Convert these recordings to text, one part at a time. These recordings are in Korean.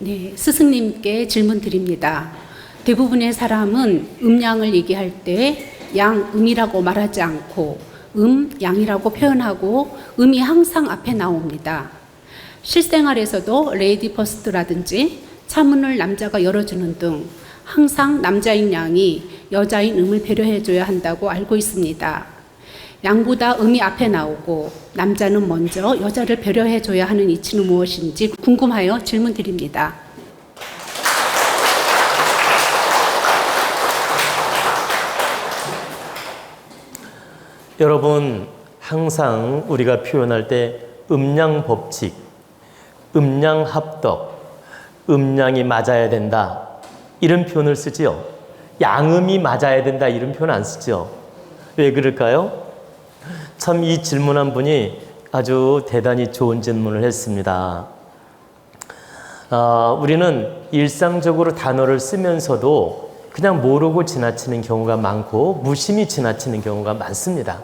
네, 스승님께 질문 드립니다. 대부분의 사람은 음양을 얘기할 때 양음이라고 말하지 않고 양이라고 표현하고 음이 항상 앞에 나옵니다. 실생활에서도 레이디 퍼스트라든지 차문을 남자가 열어주는 등 항상 남자인 양이 여자인 음을 배려해줘야 한다고 알고 있습니다. 양보다 음이 앞에 나오고 남자는 먼저 여자를 배려해줘야 하는 이치는 무엇인지 궁금하여 질문 드립니다. 여러분, 항상 우리가 표현할 때 음양 법칙, 음양 합덕, 음양이 맞아야 된다 이런 표현을 쓰지요. 양음이 맞아야 된다 이런 표현 안 쓰죠. 왜 그럴까요? 참 이 질문한 분이 아주 대단히 좋은 질문을 했습니다. 우리는 일상적으로 단어를 쓰면서도 그냥 모르고 지나치는 경우가 많고 무심히 지나치는 경우가 많습니다.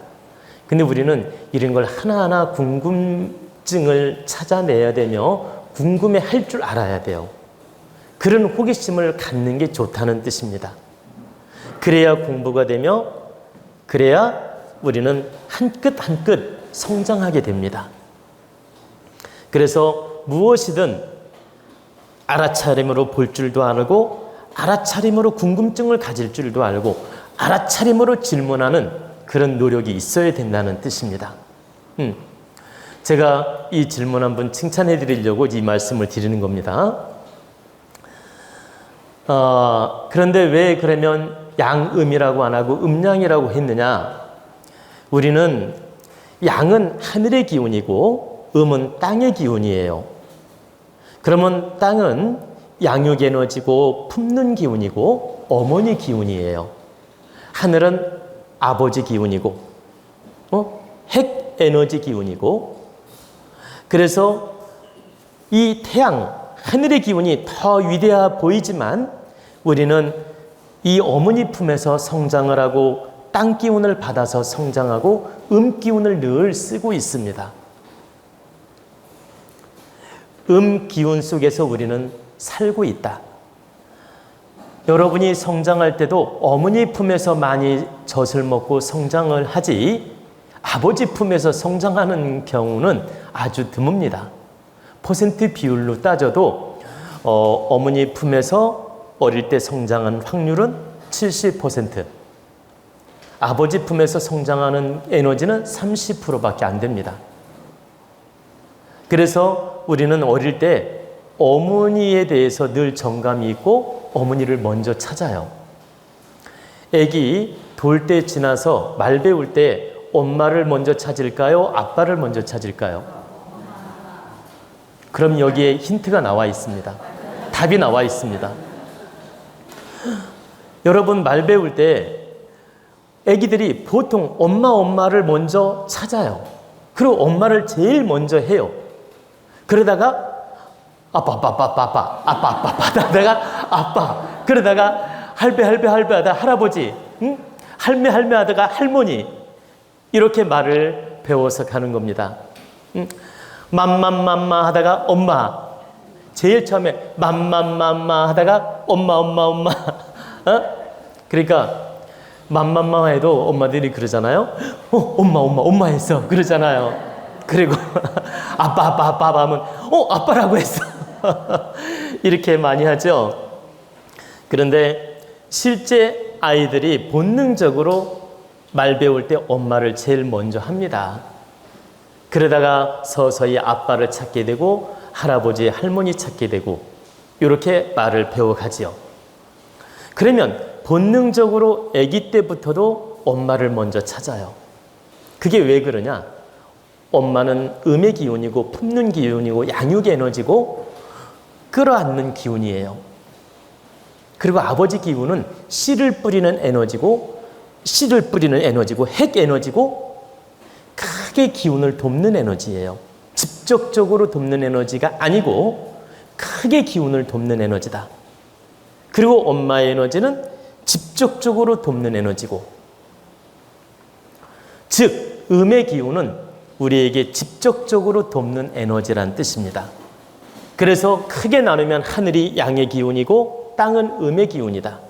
근데 우리는 이런 걸 하나하나 궁금증을 찾아내야 되며 궁금해 할 줄 알아야 돼요. 그런 호기심을 갖는 게 좋다는 뜻입니다. 그래야 공부가 되며 그래야 우리는 한 끗 한 끗 성장하게 됩니다. 그래서 무엇이든 알아차림으로 볼 줄도 알고 알아차림으로 궁금증을 가질 줄도 알고 알아차림으로 질문하는 그런 노력이 있어야 된다는 뜻입니다. 제가 이 질문 한번 칭찬해 드리려고 이 말씀을 드리는 겁니다. 그런데 왜 그러면 양음이라고 안 하고 음양이라고 했느냐? 우리는 양은 하늘의 기운이고 음은 땅의 기운이에요. 그러면 땅은 양육 에너지고 품는 기운이고 어머니 기운이에요. 하늘은 아버지 기운이고 핵 에너지 기운이고, 그래서 이 태양 하늘의 기운이 더 위대해 보이지만 우리는 이 어머니 품에서 성장을 하고 땅 기운을 받아서 성장하고 음 기운을 늘 쓰고 있습니다. 음 기운 속에서 우리는 살고 있다. 여러분이 성장할 때도 어머니 품에서 많이 젖을 먹고 성장을 하지 아버지 품에서 성장하는 경우는 아주 드뭅니다. 퍼센트 비율로 따져도 어머니 품에서 어릴 때 성장한 확률은 70%, 아버지 품에서 성장하는 에너지는 30%밖에 안 됩니다. 그래서 우리는 어릴 때 어머니에 대해서 늘 정감이 있고 어머니를 먼저 찾아요. 애기 돌 때 지나서 말 배울 때 엄마를 먼저 찾을까요? 아빠를 먼저 찾을까요? 그럼 여기에 힌트가 나와 있습니다. 답이 나와 있습니다. 여러분, 말 배울 때 애기들이 보통 엄마를 먼저 찾아요. 그리고 엄마를 제일 먼저 해요. 그러다가 아빠 하다가 아빠, 그러다가 할배 하다 할아버지, 할매 하다가 할머니, 이렇게 말을 배워서 가는 겁니다. 맘맘 하다가 엄마, 제일 처음에 맘맘 하다가 엄마. 그러니까 맘맘 해도 엄마들이 그러잖아요. 엄마 했어 그러잖아요. 그리고 아빠 하면 아빠라고 했어. 이렇게 많이 하죠. 그런데 실제 아이들이 본능적으로 말 배울 때 엄마를 제일 먼저 합니다. 그러다가 서서히 아빠를 찾게 되고 할아버지, 할머니 찾게 되고 이렇게 말을 배워가지요. 그러면 본능적으로 아기 때부터도 엄마를 먼저 찾아요. 그게 왜 그러냐? 엄마는 음의 기운이고 품는 기운이고 양육 에너지고 끌어안는 기운이에요. 그리고 아버지 기운은 씨를 뿌리는 에너지고 핵 에너지고 크게 기운을 돕는 에너지예요. 직접적으로 돕는 에너지가 아니고 크게 기운을 돕는 에너지다. 그리고 엄마의 에너지는 직접적으로 돕는 에너지고, 즉 음의 기운은 우리에게 직접적으로 돕는 에너지란 뜻입니다. 그래서 크게 나누면 하늘이 양의 기운이고 땅은 음의 기운이다.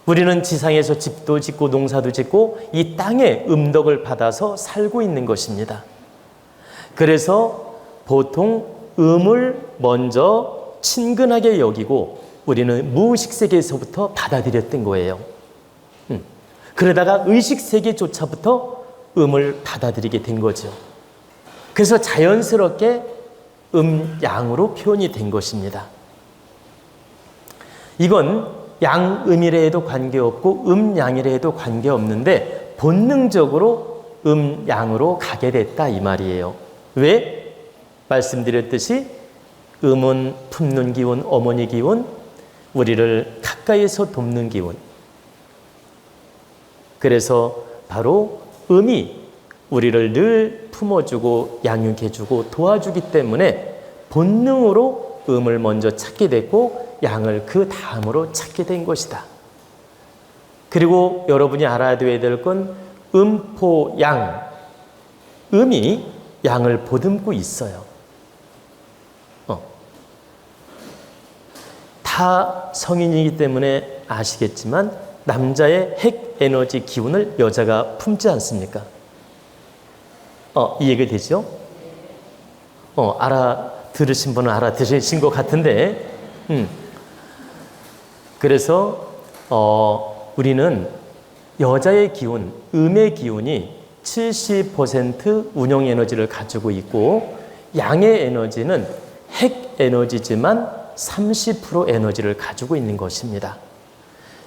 우리는 지상에서 집도 짓고 농사도 짓고 이 땅의 음덕을 받아서 살고 있는 것입니다. 그래서 보통 음을 먼저 친근하게 여기고 우리는 무의식세계에서부터 받아들였던 거예요. 그러다가 의식세계조차부터 음을 받아들이게 된 거죠. 그래서 자연스럽게 양으로 표현이 된 것입니다. 이건 양음이라 해도 관계없고 양이라 해도 관계없는데 본능적으로 양으로 가게 됐다 이 말이에요. 왜? 말씀드렸듯이 음은 품는 기운, 어머니 기운, 우리를 가까이서 돕는 기운. 그래서 바로 음이 우리를 늘 품어주고 양육해주고 도와주기 때문에 본능으로 음을 먼저 찾게 됐고 양을 그 다음으로 찾게 된 것이다. 그리고 여러분이 알아야 될 건 음포양, 음이 양을 보듬고 있어요. 다 성인이기 때문에 아시겠지만 남자의 핵 에너지 기운을 여자가 품지 않습니까? 이해가 되죠? 알아들으신 분은 알아들으신 것 같은데, 그래서 우리는 여자의 기운, 음의 기운이 70% 운영 에너지를 가지고 있고 양의 에너지는 핵 에너지지만 30% 에너지를 가지고 있는 것입니다.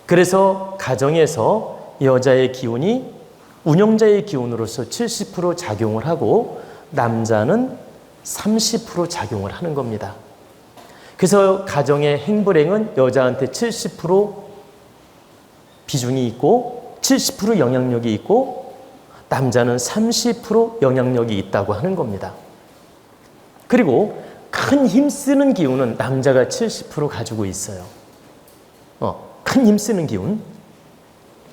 그래서 가정에서 여자의 기운이 운영자의 기운으로서 70% 작용을 하고 남자는 30% 작용을 하는 겁니다. 그래서 가정의 행불행은 여자한테 70% 비중이 있고 70% 영향력이 있고 남자는 30% 영향력이 있다고 하는 겁니다. 그리고 큰 힘쓰는 기운은 남자가 70% 가지고 있어요. 큰 힘쓰는 기운.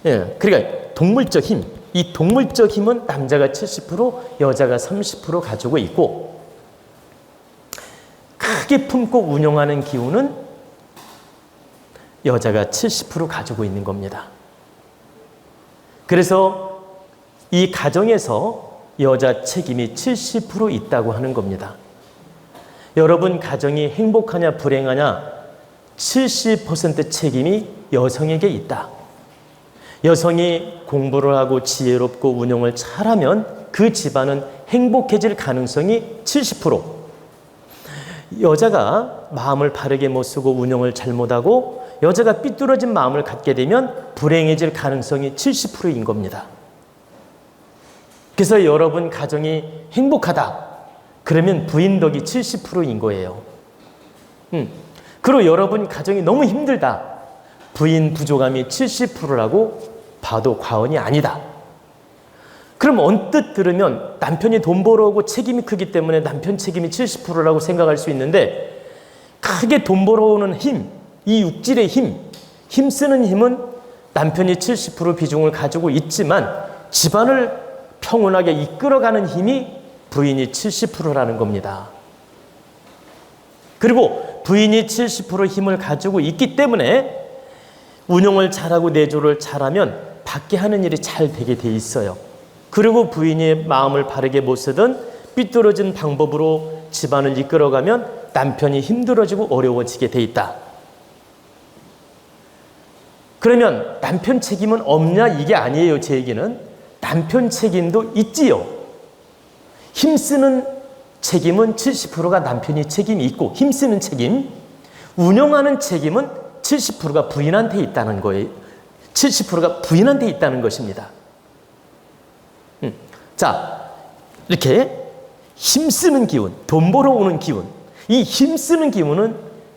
그러니까 동물적 힘. 이 동물적 힘은 남자가 70%, 여자가 30% 가지고 있고 크게 품고 운영하는 기운은 여자가 70% 가지고 있는 겁니다. 그래서 이 가정에서 여자 책임이 70% 있다고 하는 겁니다. 여러분 가정이 행복하냐 불행하냐 70% 책임이 여성에게 있다. 여성이 공부를 하고 지혜롭고 운영을 잘하면 그 집안은 행복해질 가능성이 70%. 여자가 마음을 바르게 못 쓰고 운영을 잘못하고 여자가 삐뚤어진 마음을 갖게 되면 불행해질 가능성이 70%인 겁니다. 그래서 여러분 가정이 행복하다. 그러면 부인 덕이 70%인 거예요. 그리고 여러분 가정이 너무 힘들다. 부인 부족함이 70%라고 봐도 과언이 아니다. 그럼 언뜻 들으면 남편이 돈 벌어오고 책임이 크기 때문에 남편 책임이 70%라고 생각할 수 있는데 크게 돈 벌어오는 힘, 이 육질의 힘쓰는 힘은 남편이 70% 비중을 가지고 있지만 집안을 평온하게 이끌어가는 힘이 부인이 70%라는 겁니다. 그리고 부인이 70% 힘을 가지고 있기 때문에 운영을 잘하고 내조를 잘하면 밖에 하는 일이 잘 되게 돼 있어요. 그리고 부인이 마음을 바르게 못 쓰든 삐뚤어진 방법으로 집안을 이끌어가면 남편이 힘들어지고 어려워지게 돼 있다. 그러면 남편 책임은 없냐? 이게 아니에요. 제 얘기는. 남편 책임도 있지요. 힘쓰는 책임은 70%가 남편이 책임이 있고 힘쓰는 책임, 운영하는 책임은 70%가 부인한테 있다는 거예요. 70%가 부인한테 있다는 것입니다. 자, 이렇게 힘쓰는 기운, 돈 벌어오는 기운, 이 힘쓰는 기운은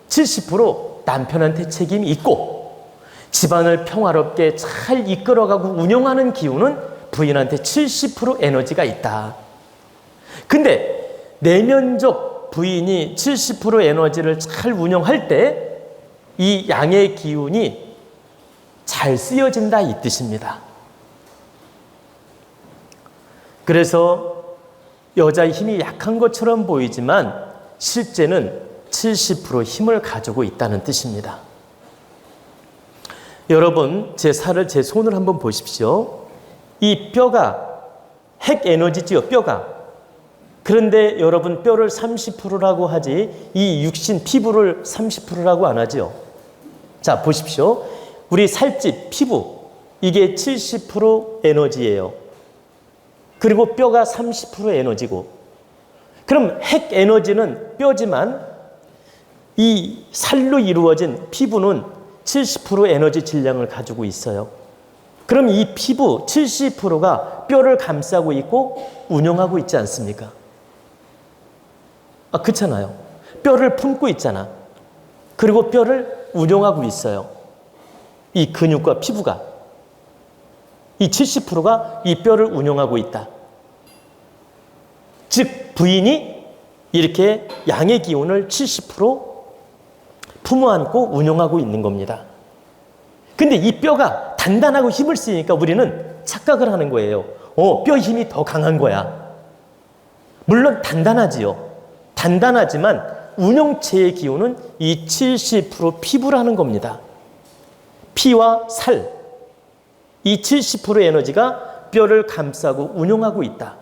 70% 남편한테 책임이 있고 집안을 평화롭게 잘 이끌어가고 운영하는 기운은 부인한테 70% 에너지가 있다. 근데 내면적 부인이 70% 에너지를 잘 운영할 때 이 양의 기운이 잘 쓰여진다 이 뜻입니다. 그래서 여자의 힘이 약한 것처럼 보이지만 실제는 70% 힘을 가지고 있다는 뜻입니다. 여러분, 제 손을 한번 보십시오. 이 뼈가 핵 에너지지요, 뼈가. 그런데 여러분, 뼈를 30%라고 하지 이 육신 피부를 30%라고 안 하죠. 자, 보십시오. 우리 살집, 피부, 이게 70% 에너지예요. 그리고 뼈가 30% 에너지고. 그럼 핵 에너지는 뼈지만 이 살로 이루어진 피부는 70% 에너지 질량을 가지고 있어요. 그럼 이 피부 70%가 뼈를 감싸고 있고 운영하고 있지 않습니까? 그렇잖아요. 뼈를 품고 있잖아. 그리고 뼈를 운영하고 있어요. 이 근육과 피부가. 이 70%가 이 뼈를 운영하고 있다. 즉 부인이 이렇게 양의 기운을 70% 품어안고 운영하고 있는 겁니다. 근데 이 뼈가 단단하고 힘을 쓰니까 우리는 착각을 하는 거예요. 뼈 힘이 더 강한 거야. 물론 단단하지요. 단단하지만 운영체의 기운은 이 70% 피부라는 겁니다. 피와 살, 이 70% 에너지가 뼈를 감싸고 운영하고 있다.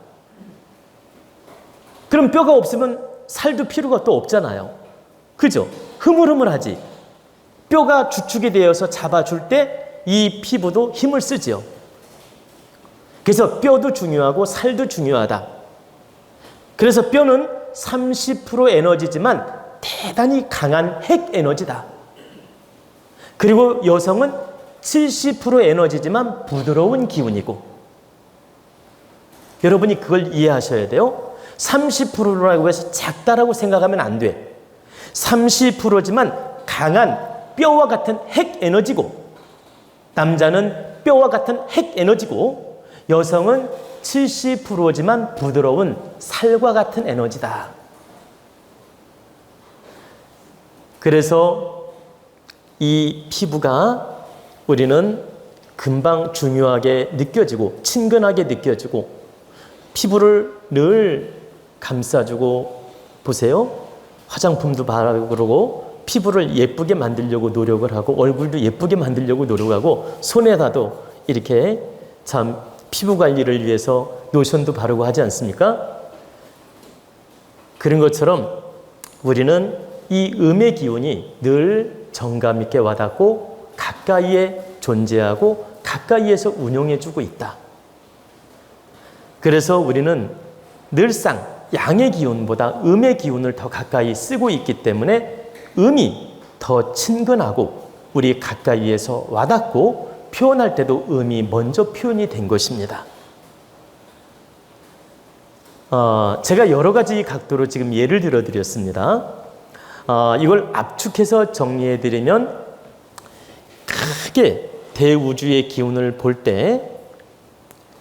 그럼 뼈가 없으면 살도 필요가 또 없잖아요. 그죠? 흐물흐물하지. 뼈가 주축이 되어서 잡아줄 때 이 피부도 힘을 쓰지요. 그래서 뼈도 중요하고 살도 중요하다. 그래서 뼈는 30% 에너지지만 대단히 강한 핵 에너지다. 그리고 여성은 70% 에너지지만 부드러운 기운이고. 여러분이 그걸 이해하셔야 돼요. 30%라고 해서 작다라고 생각하면 안 돼. 30%지만 강한 뼈와 같은 핵 에너지고, 남자는 뼈와 같은 핵 에너지고, 여성은 70%지만 부드러운 살과 같은 에너지다. 그래서 이 피부가 우리는 금방 중요하게 느껴지고 친근하게 느껴지고, 피부를 늘 감싸주고, 보세요. 화장품도 바르고 피부를 예쁘게 만들려고 노력을 하고 얼굴도 예쁘게 만들려고 노력하고 손에다도 이렇게 참 피부 관리를 위해서 로션도 바르고 하지 않습니까? 그런 것처럼 우리는 이 음의 기운이 늘 정감 있게 와닿고 가까이에 존재하고 가까이에서 운용해주고 있다. 그래서 우리는 늘상 양의 기운보다 음의 기운을 더 가까이 쓰고 있기 때문에 음이 더 친근하고 우리 가까이에서 와닿고 표현할 때도 음이 먼저 표현이 된 것입니다. 제가 여러 가지 각도로 지금 예를 들어드렸습니다. 이걸 압축해서 정리해드리면 크게 대우주의 기운을 볼 때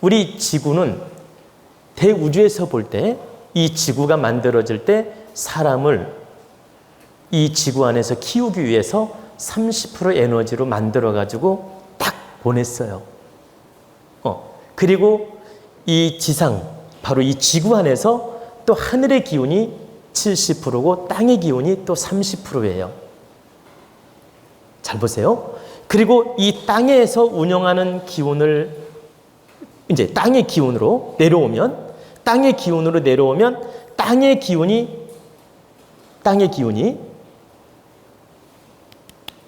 우리 지구는 대우주에서 볼 때 이 지구가 만들어질 때 사람을 이 지구 안에서 키우기 위해서 30% 에너지로 만들어가지고 딱 보냈어요. 그리고 이 지상, 바로 이 지구 안에서 또 하늘의 기운이 70%고 땅의 기운이 또 30%예요. 잘 보세요. 그리고 이 땅에서 운영하는 기운을 이제 땅의 기운으로 내려오면 땅의 기운이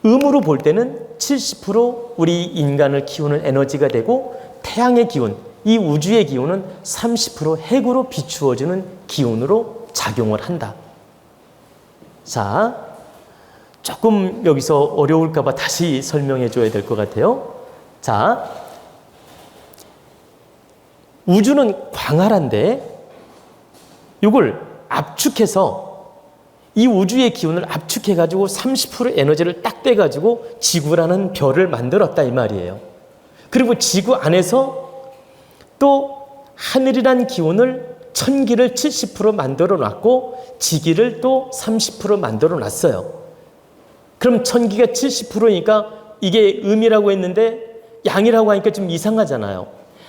음으로 볼 때는 70% 우리 인간을 키우는 에너지가 되고, 태양의 기운, 이 우주의 기운은 30% 핵으로 비추어주는 기운으로 작용을 한다. 자, 조금 여기서 어려울까 봐 다시 설명해 줘야 될 것 같아요. 자, 우주는 광활한데 이걸 압축해서 이 우주의 기운을 압축해가지고 30% 에너지를 딱 떼가지고 지구라는 별을 만들었다 이 말이에요. 그리고 지구 안에서 또 하늘이란 기운을 천기를 70% 만들어 놨고 지기를 또 30% 만들어 놨어요. 그럼 천기가 70%니까 이게 음이라고 했는데 양이라고 하니까 좀 이상하잖아요.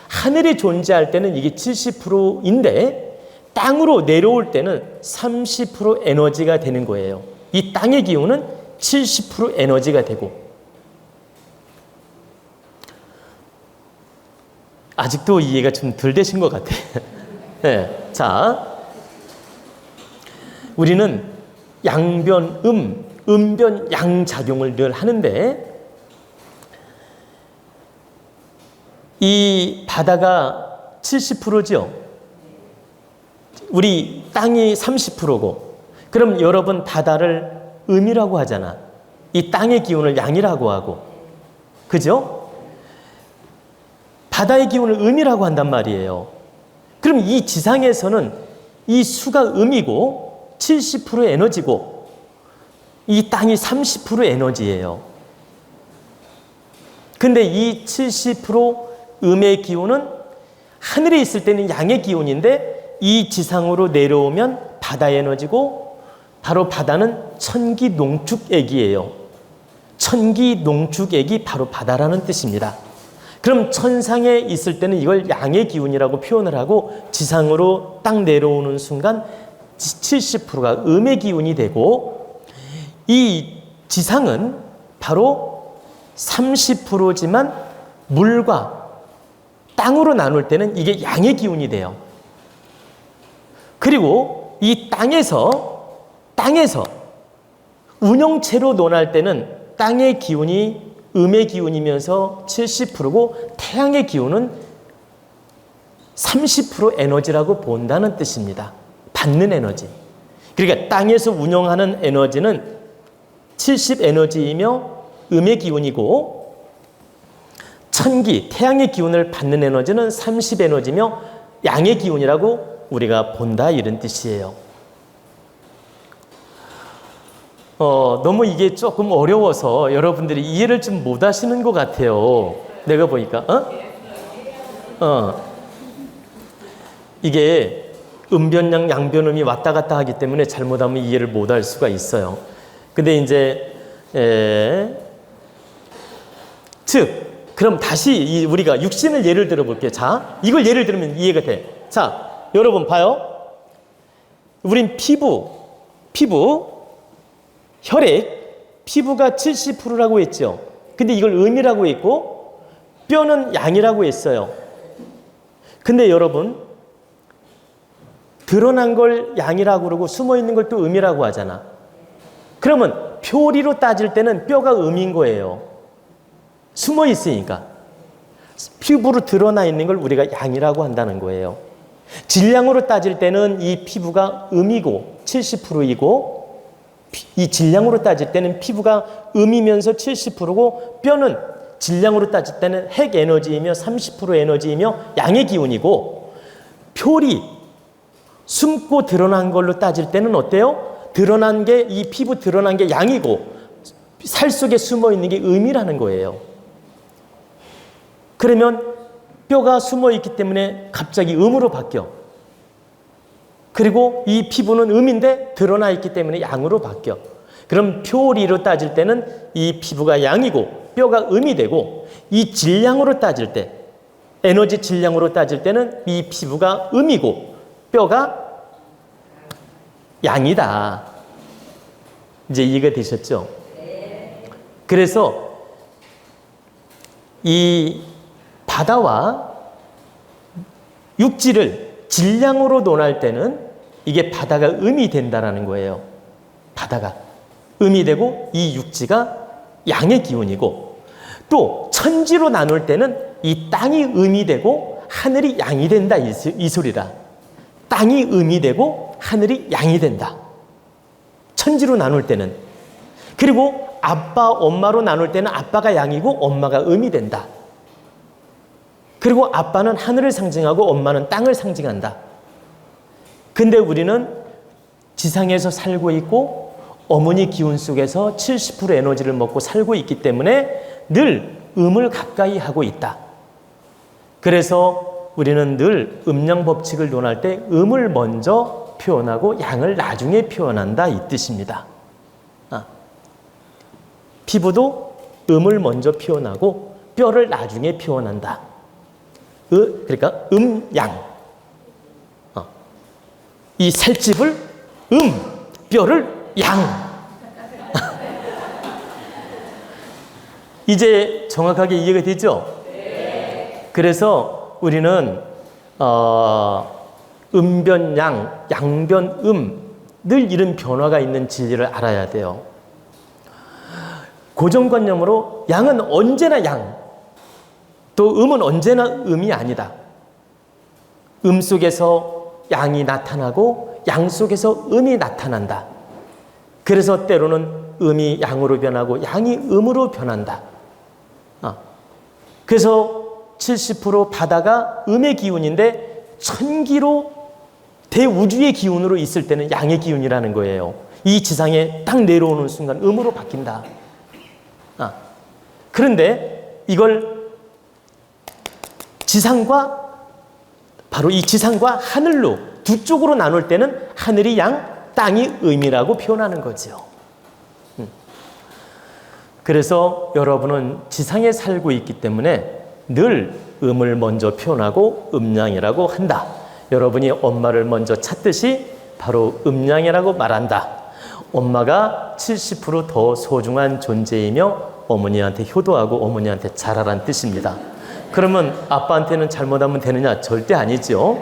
하늘에 존재할 때는 이게 70%인데 땅으로 내려올 때는 30% 에너지가 되는 거예요. 이 땅의 기운은 70% 에너지가 되고, 아직도 이해가 좀 덜 되신 것 같아요. 네. 자, 우리는 양변 음변 양 작용을 늘 하는데, 이 바다가 70%죠. 우리 땅이 30%고, 그럼 여러분 바다를 음이라고 하잖아. 이 땅의 기운을 양이라고 하고, 그죠? 바다의 기운을 음이라고 한단 말이에요. 그럼 이 지상에서는 이 수가 음이고 70% 에너지고, 이 땅이 30% 에너지예요. 근데 이 70% 음의 기운은 하늘에 있을 때는 양의 기운인데, 이 지상으로 내려오면 바다의 에너지고, 바로 바다는 천기농축액이에요. 천기농축액이 바로 바다라는 뜻입니다. 그럼 천상에 있을 때는 이걸 양의 기운이라고 표현을 하고, 지상으로 딱 내려오는 순간 70%가 음의 기운이 되고, 이 지상은 바로 30%지만 물과 땅으로 나눌 때는 이게 양의 기운이 돼요. 그리고 이 땅에서 운영체로 논할 때는 땅의 기운이 음의 기운이면서 70%고, 태양의 기운은 30% 에너지라고 본다는 뜻입니다. 받는 에너지. 그러니까 땅에서 운영하는 에너지는 70 에너지이며 음의 기운이고, 천기, 태양의 기운을 받는 에너지는 30 에너지며 양의 기운이라고 우리가 본다, 이런 뜻이에요. 너무 이게 조금 어려워서 여러분들이 이해를 좀 못 하시는 것 같아요. 내가 보니까. 이게 음변양, 양변음이 왔다 갔다 하기 때문에 잘못하면 이해를 못 할 수가 있어요. 근데 이제, 그럼 다시 우리가 육신을 예를 들어 볼게요. 자, 이걸 예를 들면 이해가 돼. 자, 여러분 봐요. 우린 피부, 혈액, 피부가 70%라고 했죠. 근데 이걸 음이라고 했고, 뼈는 양이라고 했어요. 근데 여러분, 드러난 걸 양이라고 그러고 숨어 있는 걸 또 음이라고 하잖아. 그러면 표리로 따질 때는 뼈가 음인 거예요. 숨어 있으니까. 피부로 드러나 있는 걸 우리가 양이라고 한다는 거예요. 질량으로 따질 때는 이 피부가 음이고 70%이고, 이 질량으로 따질 때는 피부가 음이면서 70%고, 뼈는 질량으로 따질 때는 핵 에너지이며 30% 에너지이며 양의 기운이고, 표리, 숨고 드러난 걸로 따질 때는 어때요? 드러난 게, 이 피부 드러난 게 양이고, 살 속에 숨어 있는 게 음이라는 거예요. 그러면 뼈가 숨어 있기 때문에 갑자기 음으로 바뀌어. 그리고 이 피부는 음인데 드러나 있기 때문에 양으로 바뀌어. 그럼 표리로 따질 때는 이 피부가 양이고 뼈가 음이 되고, 이 질량으로 따질 때, 에너지 질량으로 따질 때는 이 피부가 음이고 뼈가 양이다. 이제 이해가 되셨죠? 그래서 이 바다와 육지를 질량으로 논할 때는 이게 바다가 음이 된다라는 거예요. 바다가 음이 되고 이 육지가 양의 기운이고, 또 천지로 나눌 때는 이 땅이 음이 되고 하늘이 양이 된다, 이 소리라. 땅이 음이 되고 하늘이 양이 된다. 천지로 나눌 때는. 그리고 아빠, 엄마로 나눌 때는 아빠가 양이고 엄마가 음이 된다. 그리고 아빠는 하늘을 상징하고 엄마는 땅을 상징한다. 근데 우리는 지상에서 살고 있고 어머니 기운 속에서 70% 에너지를 먹고 살고 있기 때문에 늘 음을 가까이 하고 있다. 그래서 우리는 늘 음양 법칙을 논할 때 음을 먼저 표현하고 양을 나중에 표현한다, 이 뜻입니다. 피부도 음을 먼저 표현하고 뼈를 나중에 표현한다. 그러니까 양. 이 살집을 뼈를 양. 이제 정확하게 이해가 되죠? 그래서 우리는 음변양, 양변음 늘 이런 변화가 있는 진리를 알아야 돼요. 고정관념으로 양은 언제나 양, 또 음은 언제나 음이 아니다. 음 속에서 양이 나타나고 양 속에서 음이 나타난다. 그래서 때로는 음이 양으로 변하고 양이 음으로 변한다. 그래서 70% 바다가 음의 기운인데 천기로 대우주의 기운으로 있을 때는 양의 기운이라는 거예요. 이 지상에 딱 내려오는 순간 음으로 바뀐다. 그런데 이걸 바로 이 지상과 하늘로 두 쪽으로 나눌 때는 하늘이 양, 땅이 음이라고 표현하는 거죠. 그래서 여러분은 지상에 살고 있기 때문에 늘 음을 먼저 표현하고 음양이라고 한다. 여러분이 엄마를 먼저 찾듯이 바로 음양이라고 말한다. 엄마가 70% 더 소중한 존재이며 어머니한테 효도하고 어머니한테 잘하라는 뜻입니다. 그러면 아빠한테는 잘못하면 되느냐? 절대 아니죠.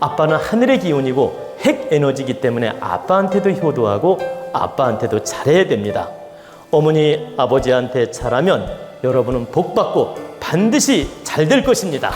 아빠는 하늘의 기운이고 핵 에너지이기 때문에 아빠한테도 효도하고 아빠한테도 잘해야 됩니다. 어머니, 아버지한테 잘하면 여러분은 복받고 반드시 잘 될 것입니다.